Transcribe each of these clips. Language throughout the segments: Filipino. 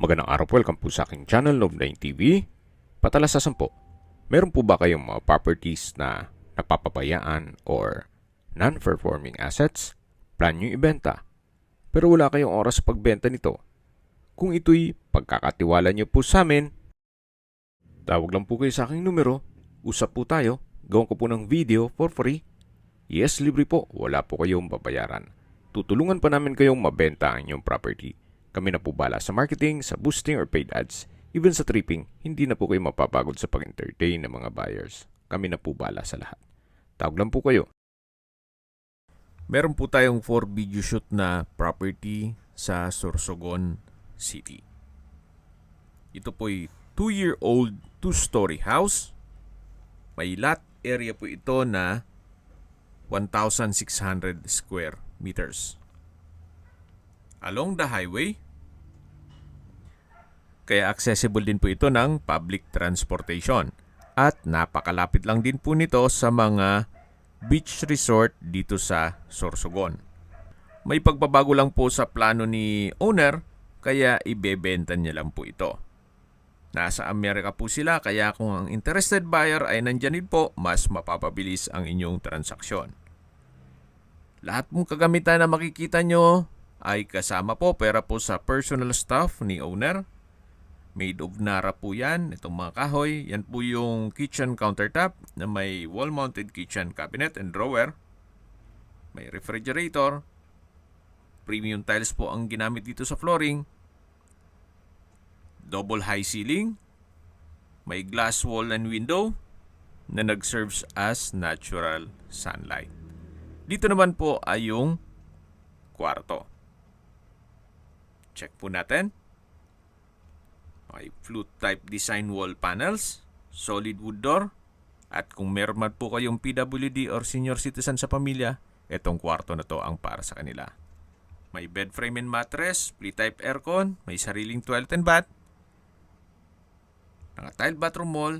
Magandang araw po, welcome po sa aking channel, Love9 TV. Patalasasan po, meron po ba kayong mga properties na napapabayaan or non-performing assets? Plan nyo ibenta, pero wala kayong oras sa pagbenta nito. Kung ito'y pagkakatiwala nyo po sa amin, tawag lang po kayo sa aking numero, usap po tayo, gawin ko po ng video for free. Yes, libre po, wala po kayong babayaran. Tutulungan pa namin kayong mabenta ang inyong property. Kami na po bala sa marketing, sa boosting or paid ads. Even sa tripping, hindi na po kayo mapapagod sa pag-entertain ng mga buyers. Kami na po bala sa lahat. Tawag lang po kayo. Meron po tayong 4 video shoot na property sa Sorsogon City. Ito po'y 2-year-old 2-story house. May lot area po ito na 1,600 square meters. Along the highway, kaya accessible din po ito ng public transportation. At napakalapit lang din po nito sa mga beach resort dito sa Sorsogon. May pagbabago lang po sa plano ni owner, kaya ibebenta niya lang po ito. Nasa Amerika po sila, kaya kung ang interested buyer ay nandyan din po, mas mapapabilis ang inyong transaksyon. Lahat mong kagamitan na makikita nyo ay kasama po, pera po sa personal staff ni owner. Made of Nara po yan, itong mga kahoy. Yan po yung kitchen countertop na may wall-mounted kitchen cabinet and drawer. May refrigerator. Premium tiles po ang ginamit dito sa flooring. Double high ceiling. May glass wall and window na nag-serves as natural sunlight. Dito naman po ay yung kwarto. Check po natin. May flute type design wall panels, solid wood door, at kung meron man po kayong PWD or senior citizen sa pamilya, itong kwarto na to ang para sa kanila. May bed frame and mattress, split type aircon, may sariling toilet and bath, naka-tiled bathroom wall,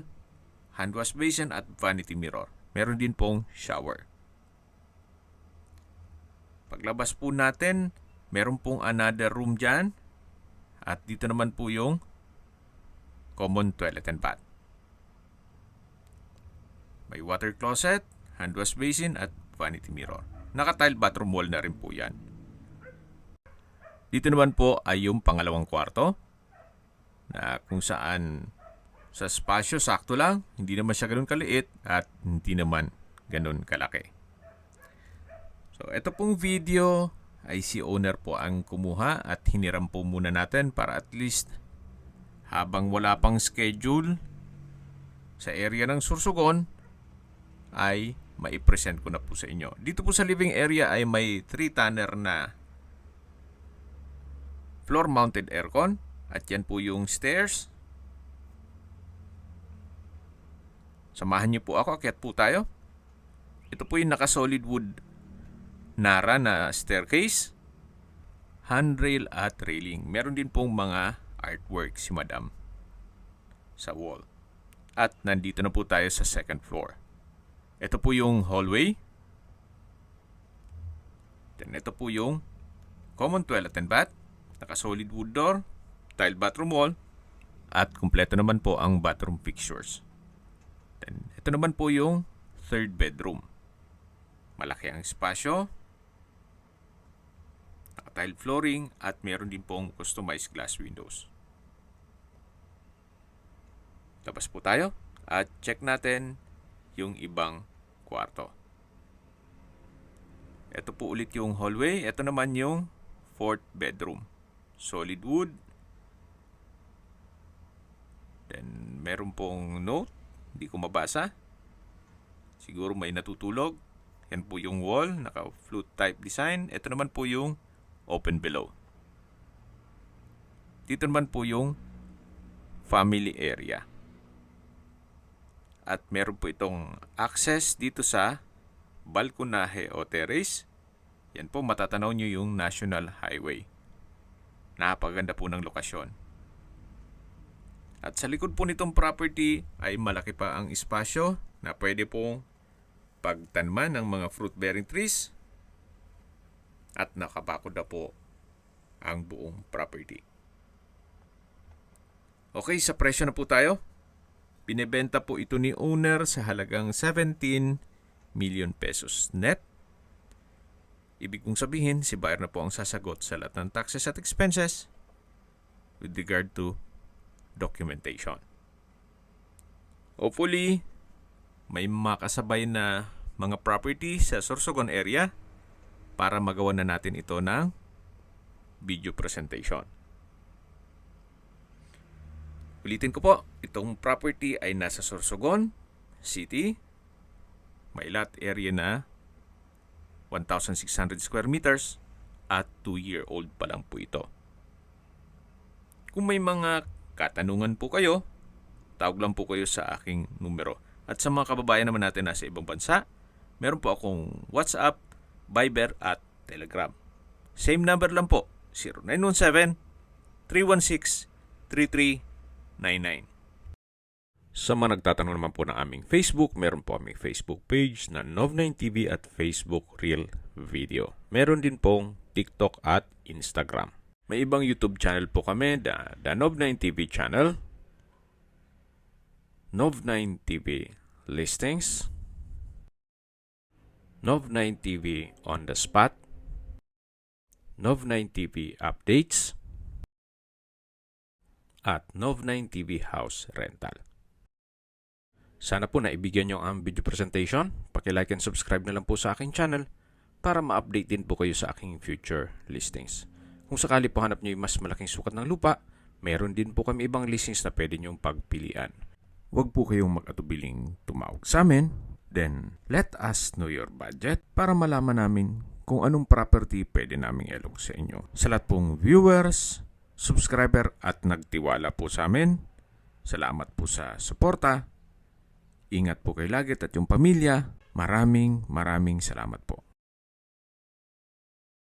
hand wash basin at vanity mirror. Meron din pong shower. Paglabas po natin, meron pong another room dyan. At dito naman po yung common toilet and bath. May water closet, hand wash basin at vanity mirror. Naka-tiled bathroom wall na rin po yan. Dito naman po ay yung pangalawang kwarto na kung saan sa spasyo sakto lang, hindi naman siya ganun kaliit at hindi naman ganun kalaki. So ito pong video ay si owner po ang kumuha at hiniram po muna natin para at least habang wala pang schedule sa area ng Sorsogon ay maipresent ko na po sa inyo. Dito po sa living area ay may 3-tonner na floor mounted aircon at yan po yung stairs. Samahan niyo po ako, akyat po tayo. Ito po yung naka-solid wood Nara na staircase, handrail at railing. Meron din pong mga artwork si madam sa wall. At nandito na po tayo sa second floor. Ito po yung hallway. Then ito po yung common toilet and bath, naka-solid wood door, tiled bathroom wall, at kumpleto naman po ang bathroom fixtures. Then ito naman po yung third bedroom. Malaki ang espasyo, naka-tiled flooring at meron din pong customized glass windows. Labas po tayo at check natin yung ibang kwarto. Ito po ulit yung hallway. Ito naman yung fourth bedroom. Solid wood. Then meron pong note. Hindi ko mabasa. Siguro may natutulog. Yan po yung wall. Naka-flute type design. Ito naman po yung open below. Dito naman po yung family area. At meron po itong access dito sa balkonahe o terrace. Yan po, matatanaw nyo yung National Highway. Napaganda po ng lokasyon. At sa likod po nitong property ay malaki pa ang espasyo na pwede pong pagtanman ng mga fruit-bearing trees. At nakabakod na po ang buong property. Okay, sa presyo na po tayo. Binebenta po ito ni owner sa halagang 17 million pesos net. Ibig kong sabihin, si buyer na po ang sasagot sa lahat ng taxes at expenses with regard to documentation. Hopefully, may makasabay na mga property sa Sorsogon area para magawa na natin ito ng video presentation. Ulitin ko po, itong property ay nasa Sorsogon City. May lot area na 1,600 square meters at 2-year-old pa lang po ito. Kung may mga katanungan po kayo, tawag lang po kayo sa aking numero. At sa mga kababayan naman natin nasa ibang bansa, meron po akong WhatsApp, Viber at Telegram. Same number lang po, 0917-316-3399. Sa mga nagtatanong naman po ng aming Facebook, meron po aming Facebook page na Nov9TV at Facebook Real Video. Meron din pong TikTok at Instagram. May ibang YouTube channel po kami, the Nov9TV channel, Nov9TV Listings, Nov9TV On The Spot, Nov9TV Updates, at Nov9TV House Rental. Sana po naibigyan nyo ang video presentation. Paki-like and subscribe na lang po sa aking channel para ma-update din po kayo sa aking future listings. Kung sakali po hanap nyo yung mas malaking sukat ng lupa, meron din po kami ibang listings na pwede nyong pagpilian. Huwag po kayong mag-atubiling tumawag sa amin. Then, let us know your budget para malaman namin kung anong property pwede naming ilog sa inyo. Sa lahat pong viewers, subscriber at nagtiwala po sa amin, salamat po sa suporta. Ingat po kayo lagi at yung pamilya. Maraming salamat po.